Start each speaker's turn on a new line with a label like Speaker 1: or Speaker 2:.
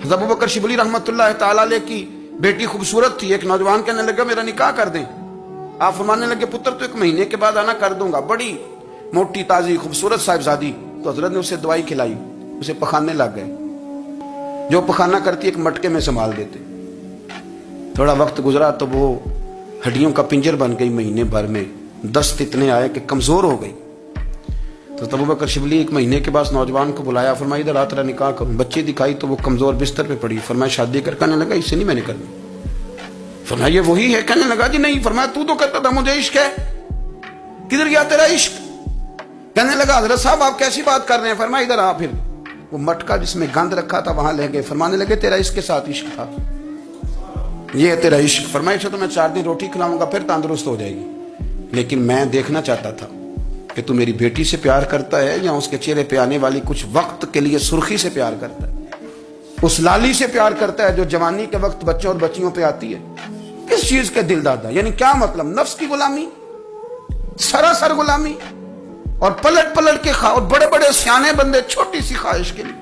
Speaker 1: अबू बकर शिबली रहमतुल्लाह तआला अलैह की बेटी खूबसूरत थी। एक नौजवान कहने लगा मेरा निकाह कर दें। आप फरमाने लगे पुत्र तो 1 महीने के बाद आना, कर दूंगा। बड़ी मोटी ताजी खूबसूरत साहिबजादी। तो हजरत ने उसे दवाई खिलाई, उसे पखाने लग गए। जो पखाना करती एक मटके में संभाल देते। थोड़ा वक्त गुजरा तो वो हड्डियों का पिंजर बन गई। महीने भर में दस्त इतने आए कि कमजोर हो गई। तो अबू बकर शिबली 1 महीने के बाद नौजवान को बुलाया, फरमाया इधर आ तेरा निकाह करूं। बच्ची दिखाई तो वो कमजोर बिस्तर पे पड़ी। फरमाया शादी कर। कहने लगा इससे नहीं मैंने करनी। फरमाया ये वही है? कहने लगा जी नहीं। फरमाया तू तो कहता था मुझे इश्क है, किधर गया तेरा इश्क? कहने लगा हजरत साहब आप कैसी बात कर रहे हैं? फरमाया इधर आ। फिर वो मटका जिसमें गंद रखा था वहां ले गए। फरमाने लगे तेरा इसके साथ इश्क था, ये है तेरा इश्क। फरमाया तो मैं 4 दिन रोटी खिलाऊंगा फिर तंदुरुस्त हो जाएगी। लेकिन मैं देखना चाहता था कि तू मेरी बेटी से प्यार करता है या उसके चेहरे पे आने वाली कुछ वक्त के लिए सुर्खी से प्यार करता है, उस लाली से प्यार करता है जो जवानी के वक्त बच्चों और बच्चियों पे आती है। किस चीज के दिल दादा? यानी क्या मतलब? नफ्स की गुलामी, सरासर गुलामी। और पलट पलट के और बड़े बड़े सियाने बंदे छोटी सी ख्वाहिश के लिए